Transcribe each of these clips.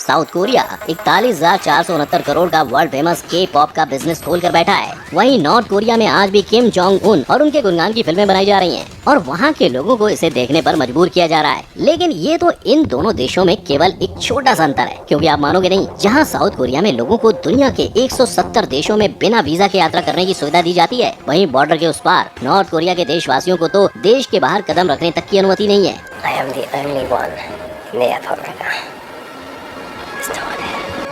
South Korea 41,469 crore का world famous के pop का बिजनेस खोल कर बैठा है। वहीं नॉर्थ कोरिया में आज भी किम जोंग उन और उनके गुणगान की फिल्में बनाई जा रही हैं और वहाँ के लोगों को इसे देखने पर मजबूर किया जा रहा है। लेकिन ये तो इन दोनों देशों में केवल एक छोटा सा अंतर है, क्योंकि आप मानोगे नहीं, जहाँ साउथ कोरिया में लोगों को दुनिया के 170 देशों में बिना वीजा के यात्रा करने की सुविधा दी जाती है, वहीं बॉर्डर के उस पार नॉर्थ कोरिया के देशवासियों को तो देश के बाहर कदम रखने तक की अनुमति नहीं है।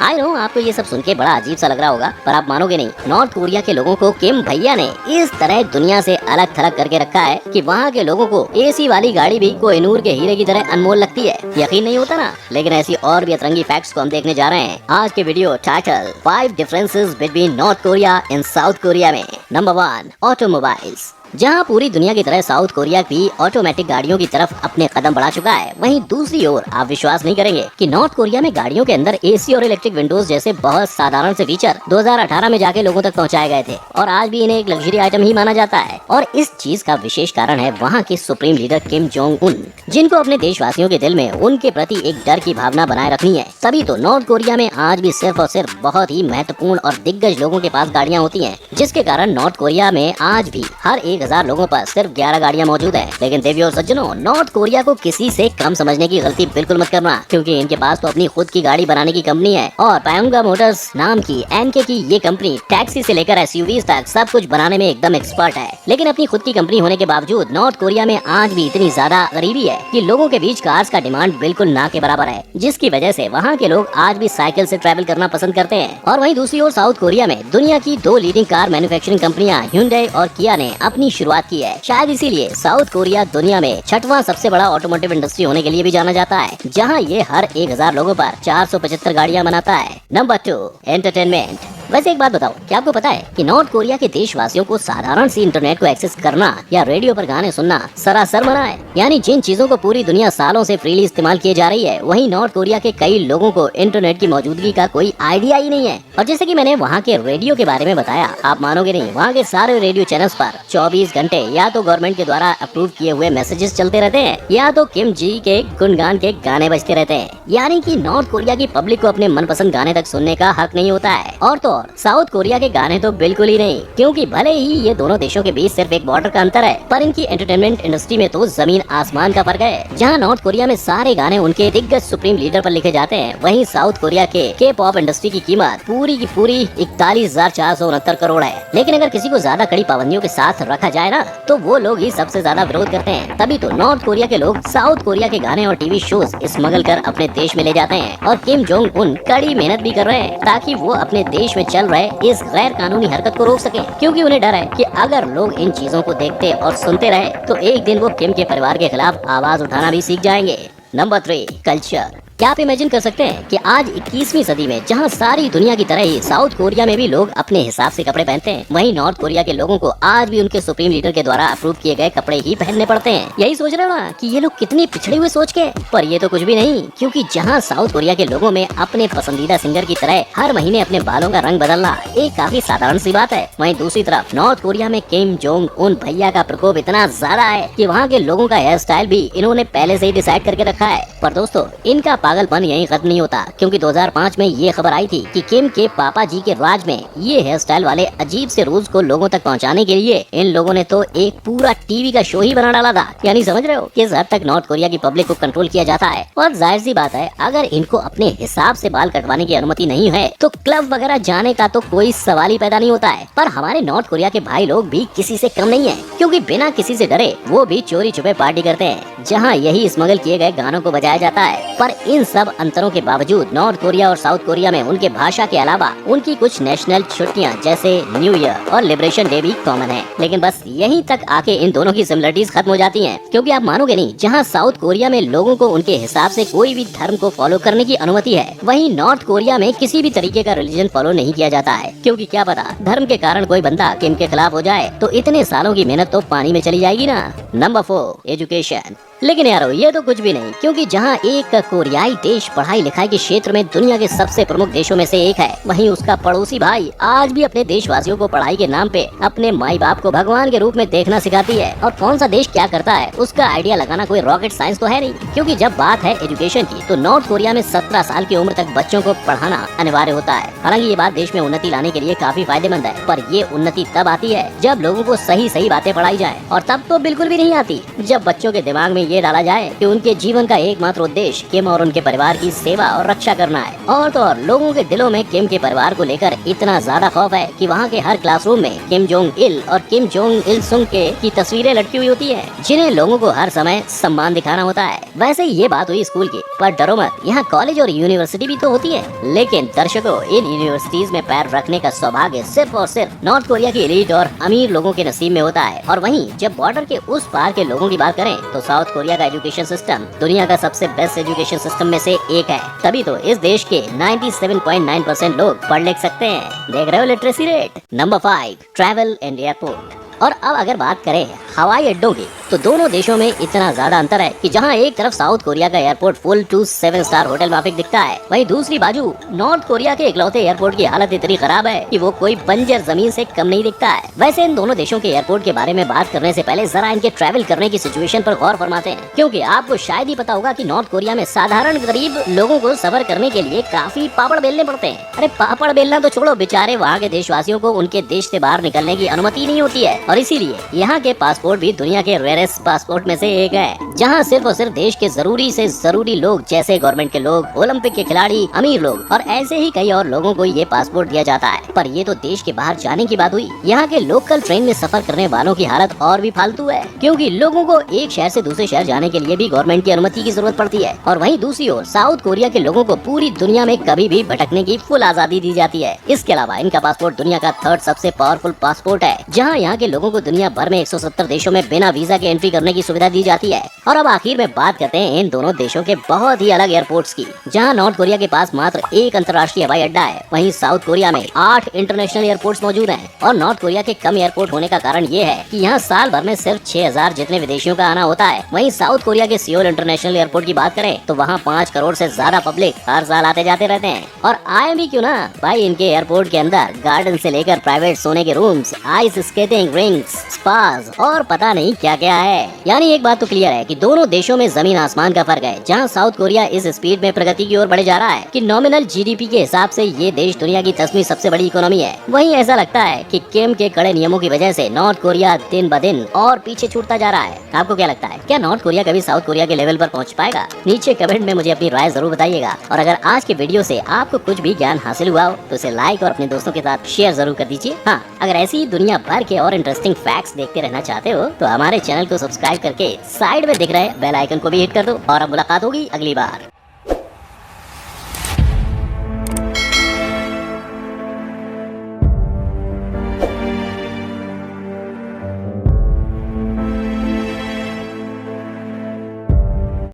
आई नो आपको ये सब सुन के बड़ा अजीब सा लग रहा होगा, पर आप मानोगे नहीं, नॉर्थ कोरिया के लोगों को किम भैया ने इस तरह दुनिया से अलग थलग करके रखा है कि वहाँ के लोगों को एसी वाली गाड़ी भी कोहिनूर के हीरे की तरह अनमोल लगती है। यकीन नहीं होता ना? लेकिन ऐसी और भी अतरंगी फैक्ट्स को हम देखने जा रहे हैं आज के video title 5 differences between North Korea and South Korea में। Number 1, automobiles. जहां पूरी दुनिया की तरह साउथ कोरिया भी ऑटोमेटिक गाड़ियों की तरफ अपने कदम बढ़ा चुका है, वहीं दूसरी ओर आप विश्वास नहीं करेंगे कि नॉर्थ कोरिया में गाड़ियों के अंदर एसी और इलेक्ट्रिक विंडोज जैसे बहुत साधारण से फीचर 2018 में जाके लोगों तक पहुंचाए गए थे और आज भी इन्हें एक लग्जरी आइटम ही माना जाता है। और इस चीज का विशेष कारण है वहाँ के supreme leader Kim Jong Un, जिनको अपने देशवासियों के दिल में उनके प्रति एक डर की भावना बनाए रखनी है। तभी तो नॉर्थ कोरिया में आज भी सिर्फ और सिर्फ बहुत ही महत्वपूर्ण और दिग्गज लोगों के पास गाड़ियाँ होती है, जिसके कारण नॉर्थ कोरिया में आज भी हर 1000 लोगों पर सिर्फ 11 गाड़ियां मौजूद है। लेकिन देवियों और सज्जनों, नॉर्थ कोरिया को किसी से कम समझने की गलती बिल्कुल मत करना, क्योंकि इनके पास तो अपनी खुद की गाड़ी बनाने की कंपनी है और पायोंगा मोटर्स नाम की एनके की ये कंपनी टैक्सी से लेकर एसयूवीज तक सब कुछ बनाने में एकदम एक्सपर्ट है। लेकिन अपनी खुद की कंपनी होने के बावजूद नॉर्थ कोरिया में आज भी इतनी ज्यादा गरीबी है कि लोगों के बीच कार्स का डिमांड बिल्कुल ना के बराबर है, जिसकी वजह से वहाँ के लोग आज भी साइकिल से ट्रैवल करना पसंद करते हैं। और वहीं दूसरी ओर साउथ कोरिया में दुनिया की 2 लीडिंग कार मैन्युफैक्चरिंग कंपनियां Hyundai और Kia ने अपनी शुरुआत की है। शायद इसीलिए साउथ कोरिया दुनिया में 6वां सबसे बड़ा ऑटोमोटिव इंडस्ट्री होने के लिए भी जाना जाता है, जहां ये हर 1000 लोगों पर 475 गाड़ियां बनाता है। Number 2, entertainment. वैसे एक बात बताओ, क्या आपको पता है कि नॉर्थ कोरिया के देशवासियों को साधारण सी इंटरनेट को एक्सेस करना या रेडियो पर गाने सुनना सरासर मना है। यानी जिन चीजों को पूरी दुनिया सालों से फ्रीली इस्तेमाल किए जा रही है, वहीं नॉर्थ कोरिया के कई लोगों को इंटरनेट की मौजूदगी का कोई आइडिया ही नहीं है। और जैसे कि मैंने वहाँ के रेडियो के बारे में बताया, आप मानोगे नहीं, वहाँ के सारे रेडियो चैनल्स पर 24 घंटे या तो गवर्नमेंट के द्वारा अप्रूव किए हुए मैसेजेस चलते रहते हैं या तो किम जी के गुणगान के गाने बजते रहते हैं। यानी कि नॉर्थ कोरिया की पब्लिक को अपने मनपसंद गाने तक सुनने का हक नहीं होता है। और तो और साउथ कोरिया के गाने तो बिल्कुल ही नहीं, क्योंकि भले ही ये दोनों देशों के बीच सिर्फ एक बॉर्डर का अंतर है, पर इनकी एंटरटेनमेंट इंडस्ट्री में तो जमीन आसमान का फर्क है। जहाँ नॉर्थ कोरिया में सारे गाने उनके दिग्गज सुप्रीम लीडर पर लिखे जाते हैं, वहीं साउथ कोरिया के पॉप इंडस्ट्री की कीमत पूरी की पूरी 41,469 करोड़ है। लेकिन अगर किसी को ज्यादा कड़ी पाबंदियों के साथ रखा जाए ना, तो वो लोग ही सबसे ज्यादा विरोध करते हैं। तभी तो नॉर्थ कोरिया के लोग साउथ कोरिया के गाने और टीवी शोज स्मगल कर अपने देश में ले जाते हैं और किम जोंग उन कड़ी मेहनत भी कर रहे हैं ताकि वो अपने देश में चल रहे इस गैर कानूनी हरकत को रोक सके, क्योंकि उन्हें डर है कि अगर लोग इन चीजों को देखते और सुनते रहे तो एक दिन वो किम के परिवार के खिलाफ आवाज उठाना भी सीख जाएंगे। Number 3, culture. क्या आप इमेजिन कर सकते हैं कि आज 21वीं सदी में जहां सारी दुनिया की तरह ही साउथ कोरिया में भी लोग अपने हिसाब से कपड़े पहनते हैं, वहीं नॉर्थ कोरिया के लोगों को आज भी उनके सुप्रीम लीडर के द्वारा अप्रूव किए गए कपड़े ही पहनने पड़ते हैं। यही सोच रहे हो ना कि ये लोग कितनी पिछड़े हुए सोच के, पर ये तो कुछ भी नहीं, क्योंकि जहाँ साउथ कोरिया के लोगों में अपने पसंदीदा सिंगर की तरह हर महीने अपने बालों का रंग बदलना एक काफी साधारण सी बात है, वहीं दूसरी तरफ नॉर्थ कोरिया में किम जोंग उन भैया का प्रकोप इतना ज्यादा है कि वहाँ के लोगों का हेयर स्टाइल भी इन्होंने पहले से ही डिसाइड करके रखा है। पर दोस्तों, इनका पागलपन यही खत्म नहीं होता, क्योंकि 2005 में ये खबर आई थी कि किम के पापा जी के राज में ये हेयर स्टाइल वाले अजीब से रूल्स को लोगों तक पहुंचाने के लिए इन लोगों ने तो एक पूरा टीवी का शो ही बना डाला था। यानी समझ रहे हो किस हद तक नॉर्थ कोरिया की पब्लिक को कंट्रोल किया जाता है। और जाहिर सी बात है, अगर इनको अपने हिसाब से बाल कटवाने की अनुमति नहीं है तो क्लब वगैरह जाने का तो कोई सवाल ही पैदा नहीं होता है। पर हमारे नॉर्थ कोरिया के भाई लोग भी किसी से कम नहीं है, क्योंकि बिना किसी से डरे वो भी चोरी छुपे पार्टी करते हैं, जहाँ यही स्मगल किए गए गानों को बजाया जाता है। पर इन सब अंतरों के बावजूद नॉर्थ कोरिया और साउथ कोरिया में उनके भाषा के अलावा उनकी कुछ नेशनल छुट्टियां जैसे न्यू ईयर और लिबरेशन डे भी कॉमन है। लेकिन बस यहीं तक आके इन दोनों की सिमिलरिटीज खत्म हो जाती हैं, क्योंकि आप मानोगे नहीं, जहां साउथ कोरिया में लोगों को उनके हिसाब से कोई भी धर्म को फॉलो करने की अनुमति है, वहीं नॉर्थ कोरिया में किसी भी तरीके का रिलीजन फॉलो नहीं किया जाता है, क्योंकि क्या पता धर्म के कारण कोई बंदा किम के खिलाफ हो जाए तो इतने सालों की मेहनत तो पानी में चली जाएगी ना। Number 4, education. लेकिन यारो ये तो कुछ भी नहीं, क्योंकि जहाँ एक कोरियाई देश पढ़ाई लिखाई के क्षेत्र में दुनिया के सबसे प्रमुख देशों में से एक है, वहीं उसका पड़ोसी भाई आज भी अपने देशवासियों को पढ़ाई के नाम पे अपने माई बाप को भगवान के रूप में देखना सिखाती है। और कौन सा देश क्या करता है उसका आइडिया लगाना कोई रॉकेट साइंस तो है नहीं, क्योंकि जब बात है एजुकेशन की तो नॉर्थ कोरिया में 17 साल की उम्र तक बच्चों को पढ़ाना अनिवार्य होता है। हालांकि ये बात देश में उन्नति लाने के लिए काफी फायदेमंद है, पर ये उन्नति तब आती है जब लोगों को सही बातें पढ़ाई जाए, और तब तो बिल्कुल भी नहीं आती जब बच्चों के दिमाग में ये डाला जाए कि उनके जीवन का एकमात्र उद्देश्य किम और उनके परिवार की सेवा और रक्षा करना है। और तो और लोगों के दिलों में किम के परिवार को लेकर इतना ज्यादा खौफ है कि वहाँ के हर क्लासरूम में किम जोंग इल और किम जोंग इल सुंग की तस्वीरें लटकी हुई होती है, जिन्हें लोगों को हर समय सम्मान दिखाना होता है। वैसे ये बात हुई स्कूल की, पर डरो मत, यहाँ कॉलेज और यूनिवर्सिटी भी तो होती है। लेकिन दर्शकों, इन यूनिवर्सिटीज में पैर रखने का सौभाग्य सिर्फ और सिर्फ नॉर्थ कोरिया की एलीट और अमीर लोगों के नसीब में होता है। और वहीं जब बॉर्डर के उस पार के लोगों की बात करें तो साउथ कोरिया का एजुकेशन सिस्टम दुनिया का सबसे बेस्ट एजुकेशन सिस्टम में से एक है। तभी तो इस देश के 97.9% लोग पढ़ लिख सकते हैं। देख रहे हो literacy rate. Number 5, travel and airport. और अब अगर बात करें हवाई अड्डों की, तो दोनों देशों में इतना ज्यादा अंतर है कि जहां एक तरफ साउथ कोरिया का airport full to 7 star hotel माफिक दिखता है, वहीं दूसरी बाजू नॉर्थ कोरिया के इकलौते एयरपोर्ट की हालत इतनी खराब है कि वो कोई बंजर जमीन से कम नहीं दिखता है। वैसे इन दोनों देशों के एयरपोर्ट के बारे में बात करने से पहले जरा इनके ट्रैवल करने की सिचुएशन पर गौर फरमाते हैं, क्योंकि आपको शायद ही पता होगा कि नॉर्थ कोरिया में साधारण गरीब लोगों को सफर करने के लिए काफी पापड़ बेलने पड़ते हैं। अरे पापड़ बेलना तो छोड़ो, बेचारे वहाँ के देशवासियों को उनके देश से बाहर निकलने की अनुमति नहीं होती है, और इसीलिए यहाँ के पासपोर्ट भी दुनिया के रेयरेस्ट पासपोर्ट में से एक है, जहाँ सिर्फ और सिर्फ देश के जरूरी से जरूरी लोग जैसे गवर्नमेंट के लोग, ओलंपिक के खिलाड़ी, अमीर लोग और ऐसे ही कई और लोगों को ये पासपोर्ट दिया जाता है। पर ये तो देश के बाहर जाने की बात हुई। यहाँ के लोकल ट्रेन में सफर करने वालों की हालत और भी फालतू है, क्योंकि लोगों को एक शहर से दूसरे शहर जाने के लिए भी गवर्नमेंट की अनुमति की जरूरत पड़ती है। और वहीं दूसरी ओर साउथ कोरिया के लोगों को पूरी दुनिया में कभी भी भटकने की फुल आजादी दी जाती है। इसके अलावा इनका पासपोर्ट दुनिया का 3rd सबसे पावरफुल पासपोर्ट है, जहाँ यहाँ के लोगों को दुनिया भर में 170 देशों में बिना वीजा के एंट्री करने की सुविधा दी जाती है। और अब आखिर में बात करते हैं इन दोनों देशों के बहुत ही अलग एयरपोर्ट्स की, जहां नॉर्थ कोरिया के पास मात्र एक अंतर्राष्ट्रीय हवाई अड्डा है, वहीं साउथ कोरिया में 8 इंटरनेशनल एयरपोर्ट्स मौजूद हैं। और नॉर्थ कोरिया के कम एयरपोर्ट होने का कारण ये है कि यहाँ साल भर में सिर्फ 6000 जितने विदेशियों का आना होता है। वहीं साउथ कोरिया के सियोल इंटरनेशनल एयरपोर्ट की बात करें तो वहाँ 5 करोड़ से ज्यादा पब्लिक हर साल आते जाते रहते हैं। और आए भी क्यों ना भाई, इनके एयरपोर्ट के अंदर गार्डन से लेकर प्राइवेट सोने के रूम्स, आइस स्केटिंग रिंग्स, स्पास और पता नहीं क्या क्या है। यानी एक बात तो क्लियर है कि दोनों देशों में जमीन आसमान का फर्क है। जहां साउथ कोरिया इस स्पीड में प्रगति की ओर बढ़े जा रहा है कि नॉमिनल जीडीपी के हिसाब से ये देश दुनिया की 10वीं सबसे बड़ी इकोनॉमी है, वहीं ऐसा लगता है कि किम के कड़े नियमों की वजह से नॉर्थ कोरिया दिन ब दिन और पीछे छूटता जा रहा है। आपको क्या लगता है, क्या नॉर्थ कोरिया कभी साउथ कोरिया के लेवल पर पहुंच पाएगा? नीचे कमेंट में मुझे अपनी राय जरूर बताइएगा। और अगर आज के वीडियो से आपको कुछ भी ज्ञान हासिल हुआ हो तो इसे लाइक और अपने दोस्तों के साथ शेयर जरूर कर दीजिए। हाँ, अगर ऐसी ही दुनिया भर के और इंटरेस्टिंग फैक्ट्स देखते रहना चाहते हो तो हमारे चैनल को सब्सक्राइब करके साइड में दिख रहे बेल आइकन को भी हिट कर दो। और अब मुलाकात होगी अगली बार।